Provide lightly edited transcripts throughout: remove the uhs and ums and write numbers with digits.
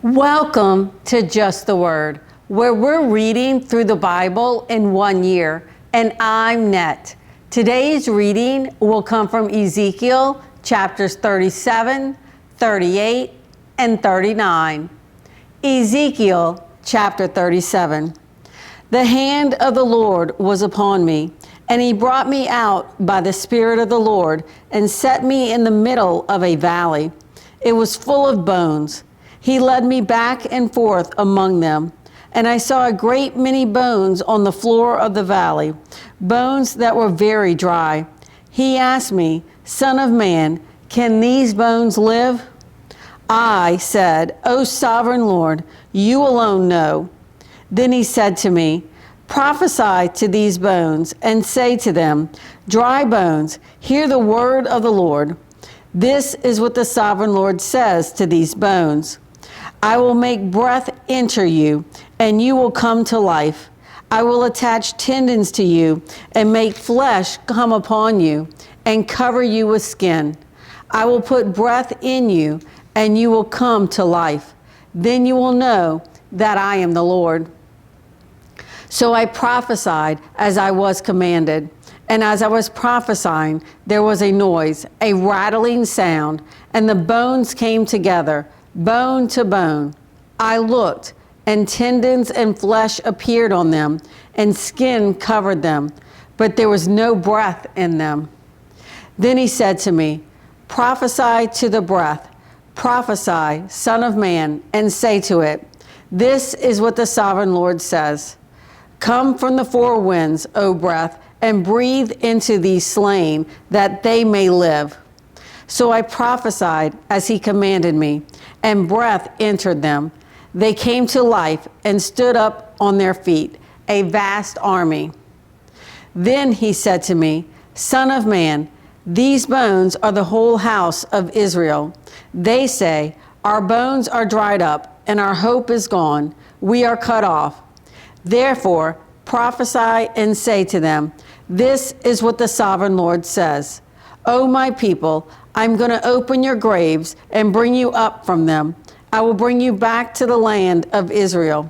Welcome to Just the Word, where we're reading through the Bible in 1 year, and I'm Net. Today's reading will come from Ezekiel chapters 37, 38, and 39. Ezekiel chapter 37. The hand of the Lord was upon me, and he brought me out by the Spirit of the Lord and set me in the middle of a valley. It was full of bones. He led me back and forth among them, and I saw a great many bones on the floor of the valley, bones that were very dry. He asked me, "Son of man, can these bones live?" I said, "O sovereign Lord, you alone know." Then he said to me, "Prophesy to these bones and say to them, dry bones, hear the word of the Lord. This is what the sovereign Lord says to these bones. I will make breath enter you, and you will come to life. I will attach tendons to you and make flesh come upon you and cover you with skin. I will put breath in you, and you will come to life. Then you will know that I am the Lord." So I prophesied as I was commanded. And as I was prophesying, there was a noise, a rattling sound, and the bones came together, bone to bone. I looked, and tendons and flesh appeared on them, and skin covered them, but there was no breath in them. Then he said to me, "Prophesy to the breath, prophesy, Son of man, and say to it, this is what the sovereign Lord says. Come from the four winds, O breath, and breathe into these slain, that they may live." So I prophesied as he commanded me, and breath entered them. They came to life and stood up on their feet, a vast army. Then he said to me, "Son of man, these bones are the whole house of Israel. They say, our bones are dried up, and our hope is gone. We are cut off. Therefore, prophesy and say to them, this is what the sovereign Lord says. O my people, I'm going to open your graves and bring you up from them. I will bring you back to the land of Israel.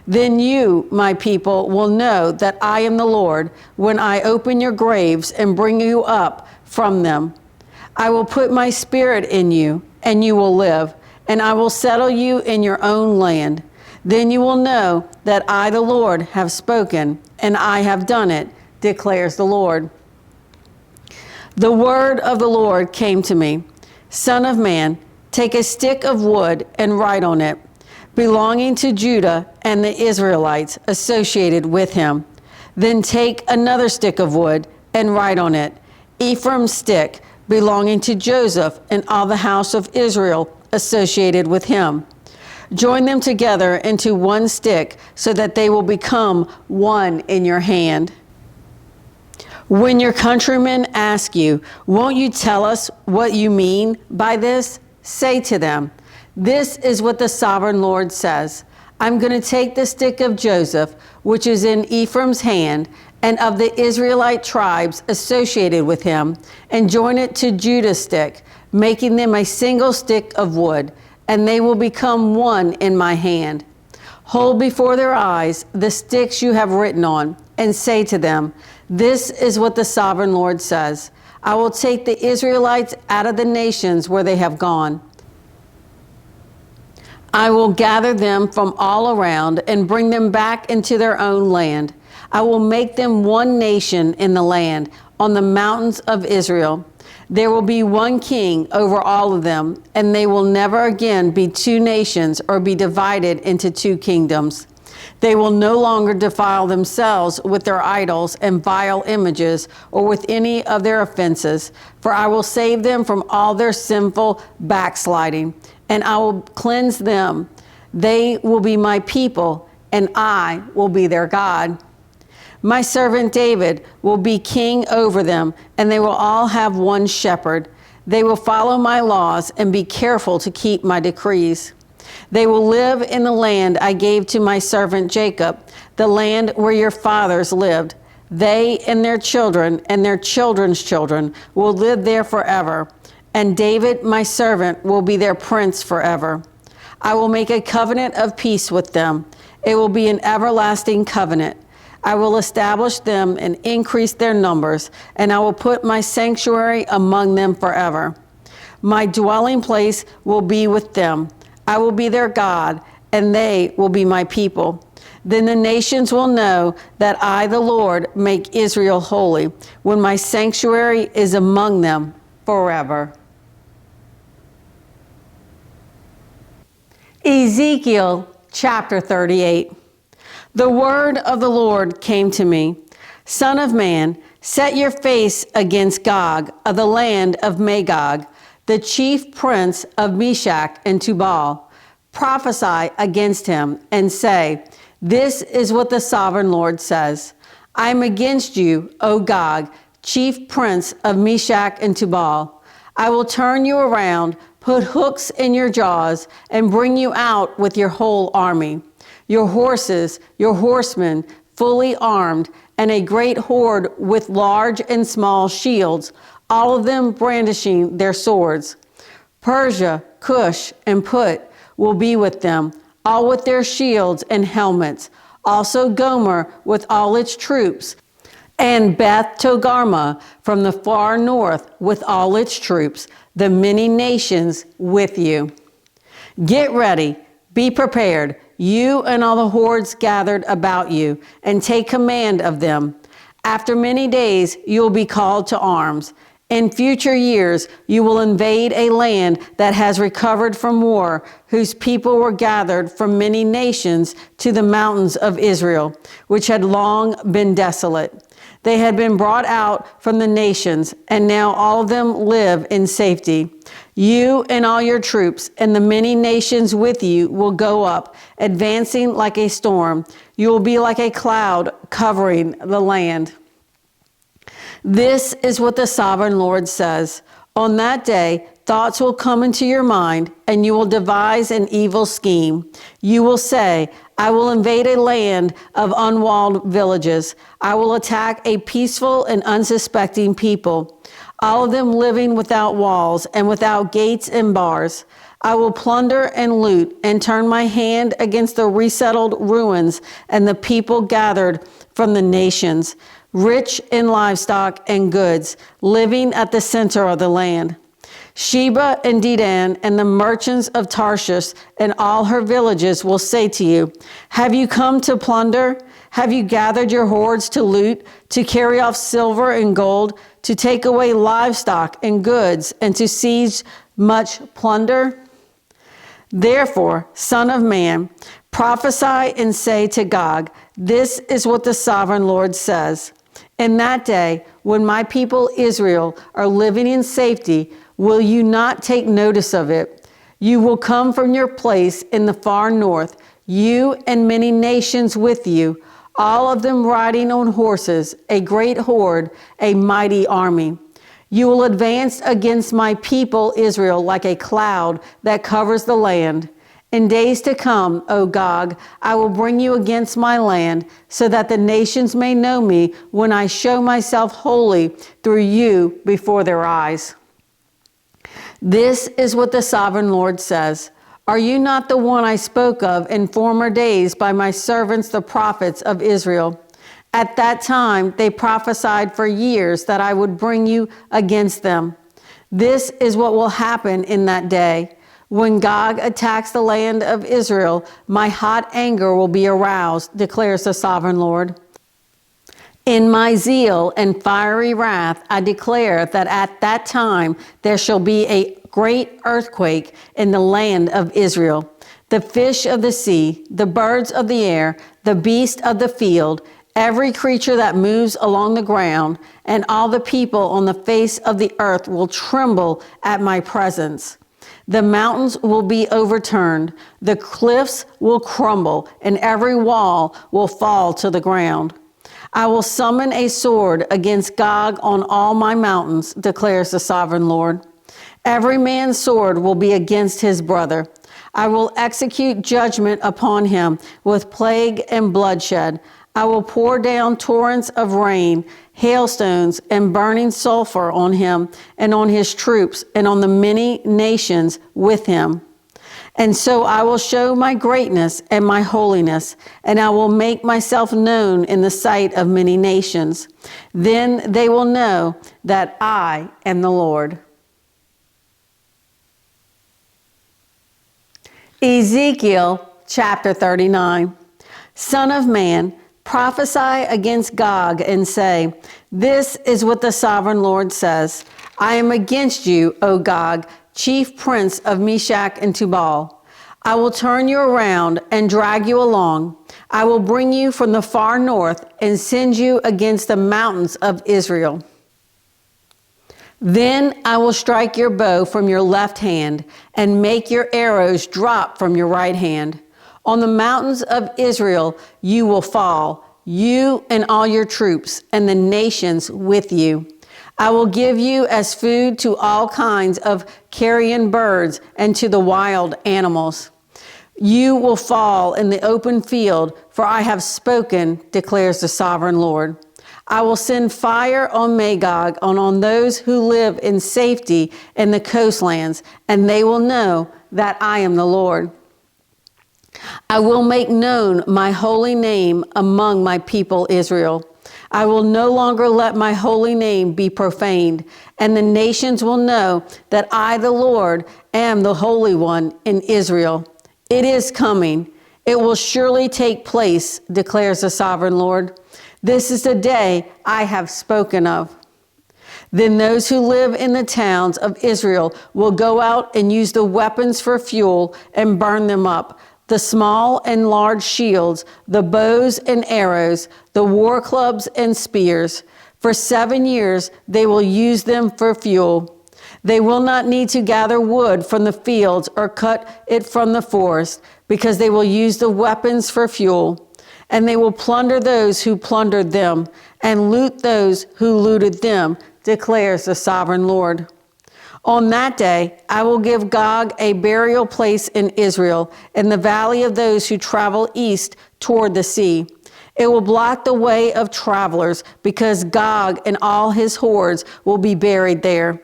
Then you, my people, will know that I am the Lord when I open your graves and bring you up from them. I will put my spirit in you, and you will live, and I will settle you in your own land. Then you will know that I, the Lord, have spoken, and I have done it, declares the Lord. The word of the Lord came to me. Son of man, take a stick of wood and write on it, belonging to Judah and the Israelites associated with him. Then take another stick of wood and write on it, Ephraim's stick, belonging to Joseph and all the house of Israel associated with him. Join them together into one stick so that they will become one in your hand. When your countrymen ask you, won't you tell us what you mean by this? Say to them, this is what the sovereign Lord says. I'm going to take the stick of Joseph, which is in Ephraim's hand, and of the Israelite tribes associated with him, and join it to Judah's stick, making them a single stick of wood, and they will become one in my hand. Hold before their eyes the sticks you have written on, and say to them, this is what the sovereign Lord says. I will take the Israelites out of the nations where they have gone. I will gather them from all around and bring them back into their own land. I will make them one nation in the land, on the mountains of Israel. There will be one king over all of them, and they will never again be two nations or be divided into two kingdoms. They will no longer defile themselves with their idols and vile images or with any of their offenses, for I will save them from all their sinful backsliding, and I will cleanse them. They will be my people, and I will be their God. My servant David will be king over them, and they will all have one shepherd. They will follow my laws and be careful to keep my decrees. They will live in the land I gave to my servant Jacob, the land where your fathers lived. They and their children and their children's children will live there forever, and David, my servant, will be their prince forever. I will make a covenant of peace with them. It will be an everlasting covenant. I will establish them and increase their numbers, and I will put my sanctuary among them forever. My dwelling place will be with them. I will be their God, and they will be my people. Then the nations will know that I, the Lord, make Israel holy, when my sanctuary is among them forever. Ezekiel chapter 38. The word of the Lord came to me. Son of man, set your face against Gog of the land of Magog, the chief prince of Meshach and Tubal. Prophesy against him and say, this is what the sovereign Lord says. I am against you, O Gog, chief prince of Meshach and Tubal. I will turn you around, put hooks in your jaws, and bring you out with your whole army. Your horses, your horsemen, fully armed, and a great horde with large and small shields, all of them brandishing their swords. Persia, Cush, and Put will be with them, all with their shields and helmets. Also Gomer with all its troops, and Beth Togarmah from the far north with all its troops, the many nations with you. Get ready, be prepared, you and all the hordes gathered about you, and take command of them. After many days you will be called to arms. In future years you will invade a land that has recovered from war, whose people were gathered from many nations to the mountains of Israel, which had long been desolate. They had been brought out from the nations, and now all of them live in safety. You and all your troops and the many nations with you will go up, advancing like a storm. You will be like a cloud covering the land. This is what the sovereign Lord says. On that day, thoughts will come into your mind, and you will devise an evil scheme. You will say, I will invade a land of unwalled villages. I will attack a peaceful and unsuspecting people, all of them living without walls and without gates and bars. I will plunder and loot and turn my hand against the resettled ruins and the people gathered from the nations, rich in livestock and goods, living at the center of the land. Sheba and Dedan and the merchants of Tarshish and all her villages will say to you, have you come to plunder? Have you gathered your hordes to loot, to carry off silver and gold, to take away livestock and goods, and to seize much plunder? Therefore, son of man, prophesy and say to Gog, this is what the sovereign Lord says. In that day, when my people Israel are living in safety, will you not take notice of it? You will come from your place in the far north, you and many nations with you, all of them riding on horses, a great horde, a mighty army. You will advance against my people Israel like a cloud that covers the land. In days to come, O Gog, I will bring you against my land, so that the nations may know me when I show myself holy through you before their eyes. This is what the sovereign Lord says. Are you not the one I spoke of in former days by my servants the prophets of Israel? At that time they prophesied for years that I would bring you against them. This is what will happen in that day. When Gog attacks the land of Israel, my hot anger will be aroused, declares the sovereign Lord. In my zeal and fiery wrath, I declare that at that time there shall be a great earthquake in the land of Israel. The fish of the sea, the birds of the air, the beast of the field, every creature that moves along the ground, and all the people on the face of the earth will tremble at my presence. The mountains will be overturned, the cliffs will crumble, and every wall will fall to the ground. I will summon a sword against Gog on all my mountains, declares the sovereign Lord. Every man's sword will be against his brother. I will execute judgment upon him with plague and bloodshed. I will pour down torrents of rain, hailstones, and burning sulfur on him and on his troops and on the many nations with him. And so I will show my greatness and my holiness, and I will make myself known in the sight of many nations. Then they will know that I am the Lord. Ezekiel chapter 39. Son of man, prophesy against Gog and say, this is what the sovereign Lord says. I am against you, O Gog, chief prince of Meshach and Tubal. I will turn you around and drag you along. I will bring you from the far north and send you against the mountains of Israel. Then I will strike your bow from your left hand and make your arrows drop from your right hand. On the mountains of Israel you will fall, you and all your troops, and the nations with you. I will give you as food to all kinds of carrion birds and to the wild animals. You will fall in the open field, for I have spoken, declares the sovereign Lord. I will send fire on Magog and on those who live in safety in the coastlands, and they will know that I am the Lord. I will make known my holy name among my people Israel. I will no longer let my holy name be profaned, and the nations will know that I, the Lord, am the Holy One in Israel. It is coming. It will surely take place, declares the sovereign Lord. This is the day I have spoken of. Then those who live in the towns of Israel will go out and use the weapons for fuel and burn them up, the small and large shields, the bows and arrows, the war clubs and spears. For 7 years they will use them for fuel. They will not need to gather wood from the fields or cut it from the forest, because they will use the weapons for fuel. And they will plunder those who plundered them and loot those who looted them, declares the sovereign Lord. On that day, I will give Gog a burial place in Israel, in the valley of those who travel east toward the sea. It will block the way of travelers, because Gog and all his hordes will be buried there.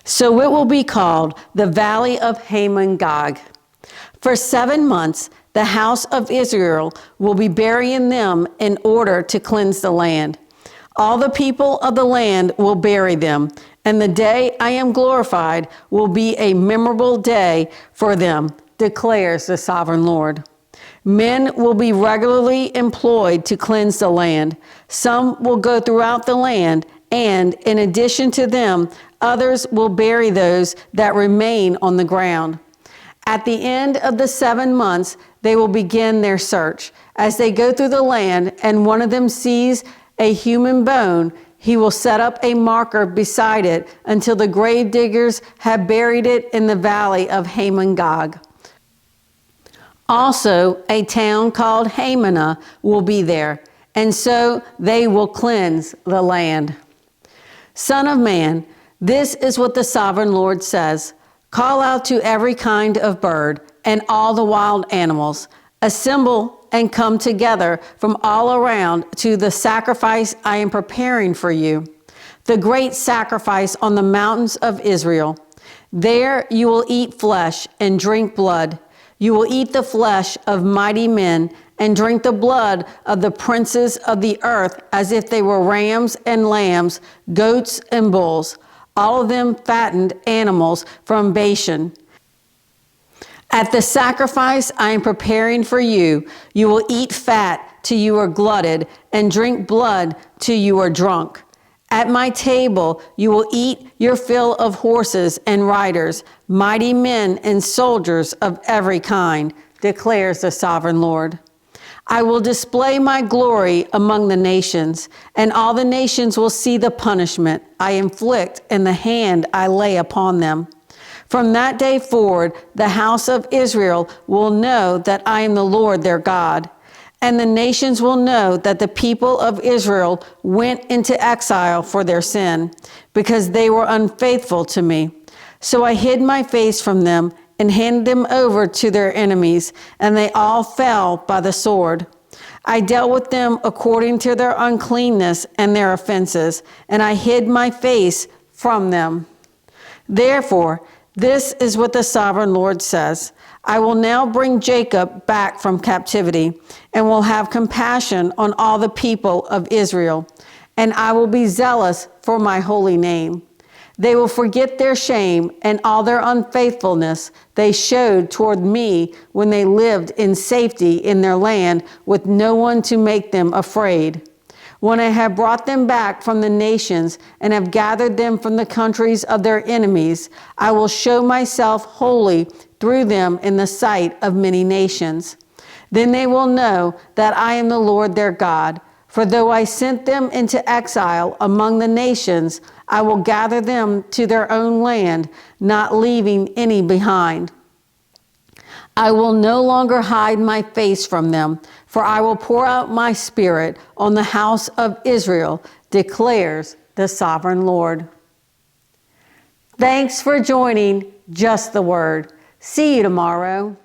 So it will be called the Valley of Hamon-Gog. For 7 months, the house of Israel will be burying them in order to cleanse the land. All the people of the land will bury them, and the day I am glorified will be a memorable day for them, declares the sovereign Lord. Men will be regularly employed to cleanse the land. Some will go throughout the land, and in addition to them, others will bury those that remain on the ground. At the end of the 7 months, they will begin their search. As they go through the land and one of them sees a human bone, he will set up a marker beside it until the grave diggers have buried it in the valley of Hamon-Gog. Also, a town called Hamanah will be there, and so they will cleanse the land. Son of man, this is what the sovereign Lord says. Call out to every kind of bird and all the wild animals. Assemble and come together from all around to the sacrifice I am preparing for you, the great sacrifice on the mountains of Israel. There you will eat flesh and drink blood. You will eat the flesh of mighty men and drink the blood of the princes of the earth, as if they were rams and lambs, goats and bulls, all of them fattened animals from Bashan. At the sacrifice I am preparing for you, you will eat fat till you are glutted, and drink blood till you are drunk. At my table you will eat your fill of horses and riders, mighty men and soldiers of every kind, declares the sovereign Lord. I will display my glory among the nations, and all the nations will see the punishment I inflict and the hand I lay upon them. From that day forward, the house of Israel will know that I am the Lord their God, and the nations will know that the people of Israel went into exile for their sin, because they were unfaithful to me. So I hid my face from them and handed them over to their enemies, and they all fell by the sword. I dealt with them according to their uncleanness and their offenses, and I hid my face from them. Therefore, This is what the sovereign Lord says. I will now bring Jacob back from captivity and will have compassion on all the people of Israel, and I will be zealous for my holy name. They will forget their shame and all their unfaithfulness they showed toward me when they lived in safety in their land with no one to make them afraid. When I have brought them back from the nations and have gathered them from the countries of their enemies, I will show myself holy through them in the sight of many nations. Then they will know that I am the Lord their God. For though I sent them into exile among the nations, I will gather them to their own land, not leaving any behind. I will no longer hide my face from them, for I will pour out my spirit on the house of Israel, declares the sovereign Lord. Thanks for joining Just the Word. See you tomorrow.